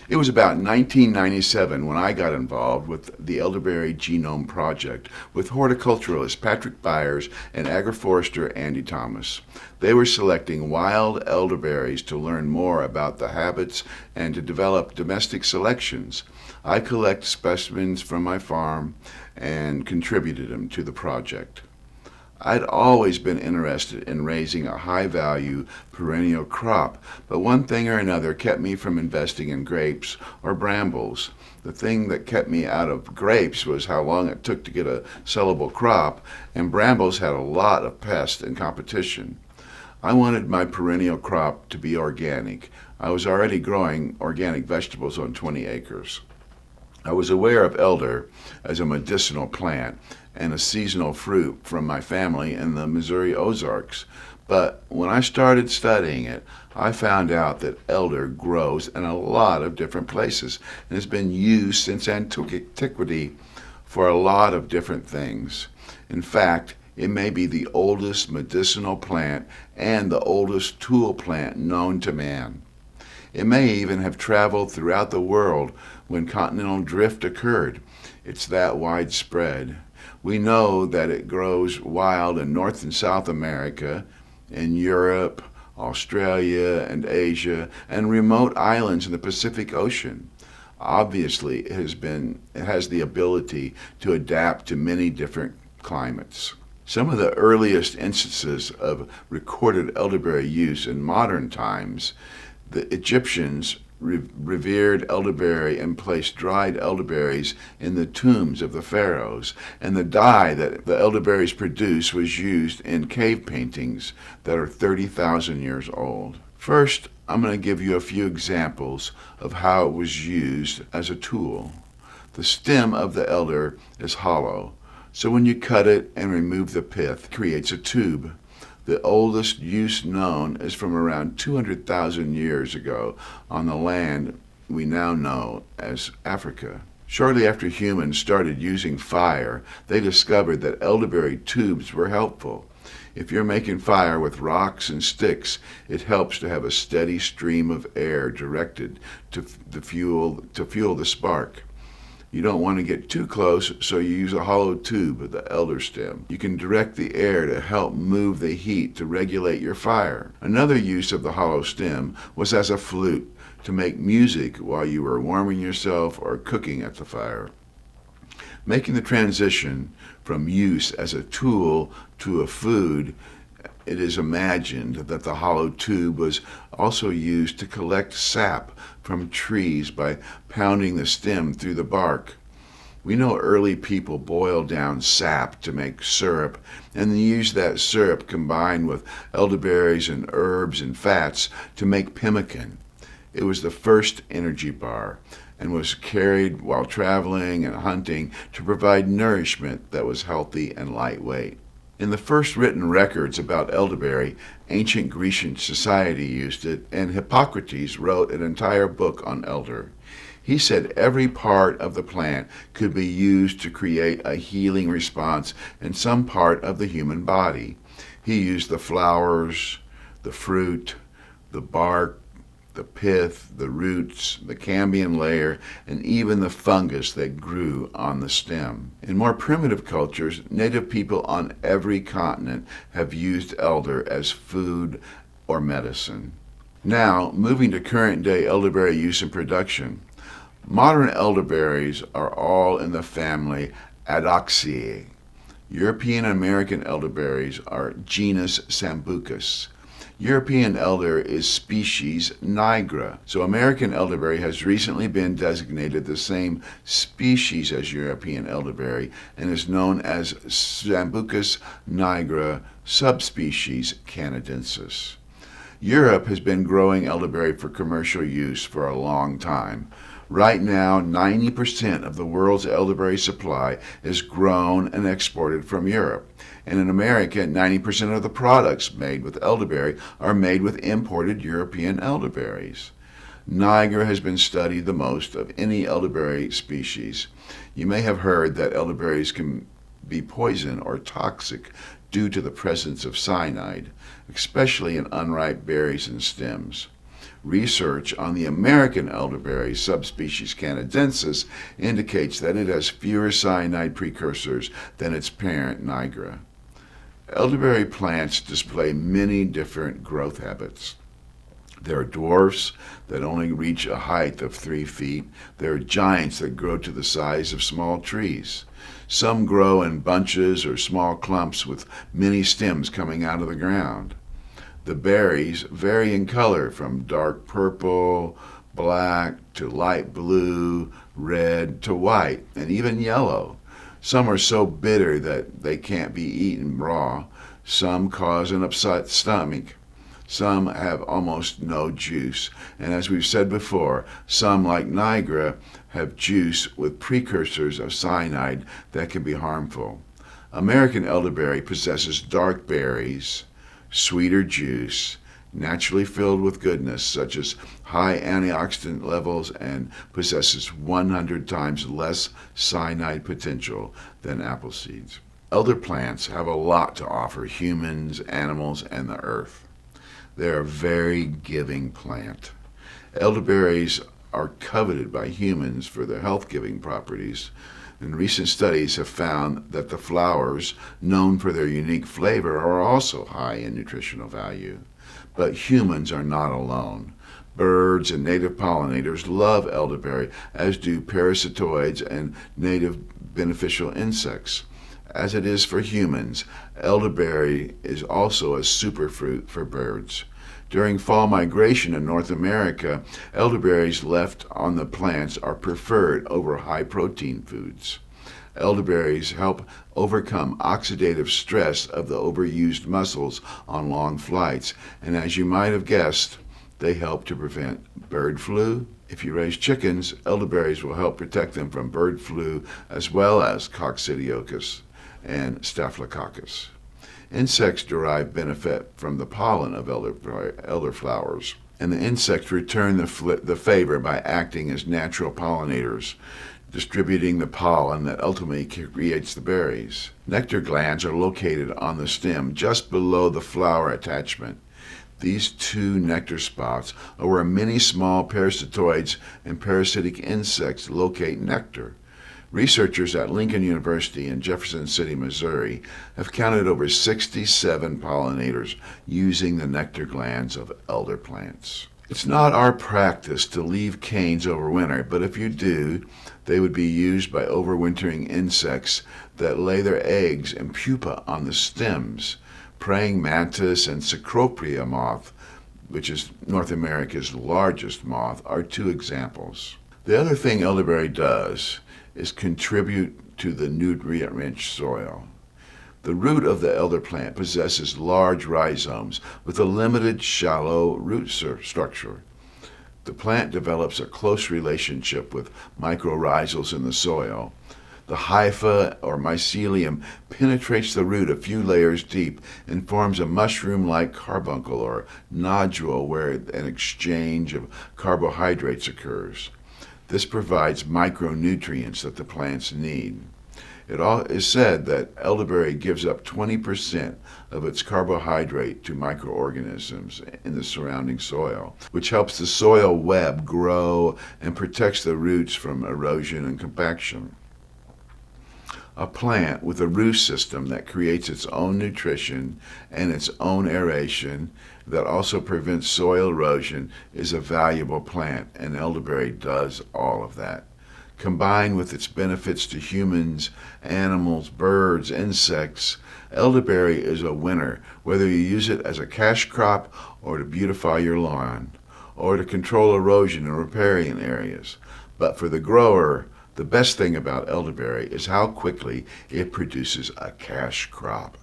It was about 1997 when I got involved with the Elderberry Genome Project with horticulturalist Patrick Byers and agroforester Andy Thomas. They were selecting wild elderberries to learn more about the habits and to develop domestic selections. I collect specimens from my farm and contributed them to the project. I'd always been interested in raising a high-value perennial crop, but one thing or another kept me from investing in grapes or brambles. The thing that kept me out of grapes was how long it took to get a sellable crop, and brambles had a lot of pests and competition. I wanted my perennial crop to be organic. I was already growing organic vegetables on 20 acres. I was aware of elder as a medicinal plant and a seasonal fruit from my family in the Missouri Ozarks. But when I started studying it, I found out that elder grows in a lot of different places and has been used since antiquity for a lot of different things. In fact, it may be the oldest medicinal plant and the oldest tool plant known to man. It may even have traveled throughout the world when continental drift occurred. It's that widespread. We know that it grows wild in North and South America, in Europe, Australia, and Asia, and remote islands in the Pacific Ocean. Obviously, it has the ability to adapt to many different climates. Some of the earliest instances of recorded elderberry use in modern times, the Egyptians revered elderberry and placed dried elderberries in the tombs of the Pharaohs, and the dye that the elderberries produce was used in cave paintings that are 30,000 years old. First, I'm going to give you a few examples of how it was used as a tool. The stem of the elder is hollow, so when you cut it and remove the pith, it creates a tube. The oldest use known is from around 200,000 years ago on the land we now know as Africa. Shortly after humans started using fire, they discovered that elderberry tubes were helpful. If you're making fire with rocks and sticks, it helps to have a steady stream of air directed to fuel the spark. You don't want to get too close, so you use a hollow tube of the elder stem. You can direct the air to help move the heat to regulate your fire. Another use of the hollow stem was as a flute to make music while you were warming yourself or cooking at the fire. Making the transition from use as a tool to a food, it is imagined that the hollow tube was also used to collect sap from trees by pounding the stem through the bark. We know early people boiled down sap to make syrup, and then used that syrup combined with elderberries and herbs and fats to make pemmican. It was the first energy bar and was carried while traveling and hunting to provide nourishment that was healthy and lightweight. In the first written records about elderberry, ancient Grecian society used it, and Hippocrates wrote an entire book on elder. He said every part of the plant could be used to create a healing response in some part of the human body. He used the flowers, the fruit, the bark, the pith, the roots, the cambium layer, and even the fungus that grew on the stem. In more primitive cultures, native people on every continent have used elder as food or medicine. Now, moving to current-day elderberry use and production. Modern elderberries are all in the family Adaptaceae. European and American elderberries are genus Sambucus. European elder is species Nigra, so American elderberry has recently been designated the same species as European elderberry and is known as Sambucus nigra subspecies Canadensis. Europe has been growing elderberry for commercial use for a long time. Right now, 90% of the world's elderberry supply is grown and exported from Europe. And in America, 90% of the products made with elderberry are made with imported European elderberries. Nigra has been studied the most of any elderberry species. You may have heard that elderberries can be poison or toxic due to the presence of cyanide, especially in unripe berries and stems. Research on the American elderberry, subspecies Canadensis, indicates that it has fewer cyanide precursors than its parent Nigra. Elderberry plants display many different growth habits. There are dwarfs that only reach a height of 3 feet. There are giants that grow to the size of small trees. Some grow in bunches or small clumps with many stems coming out of the ground. The berries vary in color from dark purple, black, to light blue, red, to white, and even yellow. Some are so bitter that they can't be eaten raw. Some cause an upset stomach. Some have almost no juice. And as we've said before, some, like Nigra, have juice with precursors of cyanide that can be harmful. American elderberry possesses dark berries, sweeter juice, naturally filled with goodness such as high antioxidant levels, and possesses 100 times less cyanide potential than apple seeds. Elder plants have a lot to offer humans, animals, and the earth. They're a very giving plant. Elderberries are coveted by humans for their health-giving properties, and recent studies have found that the flowers, known for their unique flavor, are also high in nutritional value. But humans are not alone. Birds and native pollinators love elderberry, as do parasitoids and native beneficial insects. As it is for humans, elderberry is also a superfruit for birds. During fall migration in North America, elderberries left on the plants are preferred over high-protein foods. Elderberries help overcome oxidative stress of the overused muscles on long flights, and as you might have guessed, they help to prevent bird flu. If you raise chickens, elderberries will help protect them from bird flu as well as Coccidiosis and Staphylococcus. Insects derive benefit from the pollen of elder flowers, and the insects return the favor by acting as natural pollinators, distributing the pollen that ultimately creates the berries. Nectar glands are located on the stem just below the flower attachment. These 2 nectar spots are where many small parasitoids and parasitic insects locate nectar. Researchers at Lincoln University in Jefferson City, Missouri, have counted over 67 pollinators using the nectar glands of elder plants. It's not our practice to leave canes overwinter, but if you do, they would be used by overwintering insects that lay their eggs and pupa on the stems. Praying mantis and Cecropia moth, which is North America's largest moth, are 2 examples. The other thing elderberry does is contribute to the nutrient-rich soil. The root of the elder plant possesses large rhizomes with a limited shallow root structure. The plant develops a close relationship with mycorrhizals in the soil. The hypha or mycelium penetrates the root a few layers deep and forms a mushroom-like carbuncle or nodule where an exchange of carbohydrates occurs. This provides micronutrients that the plants need. It is said that elderberry gives up 20% of its carbohydrate to microorganisms in the surrounding soil, which helps the soil web grow and protects the roots from erosion and compaction. A plant with a root system that creates its own nutrition and its own aeration that also prevents soil erosion is a valuable plant, and elderberry does all of that. Combined with its benefits to humans, animals, birds, insects, elderberry is a winner, whether you use it as a cash crop or to beautify your lawn, or to control erosion in riparian areas. But for the grower, the best thing about elderberry is how quickly it produces a cash crop.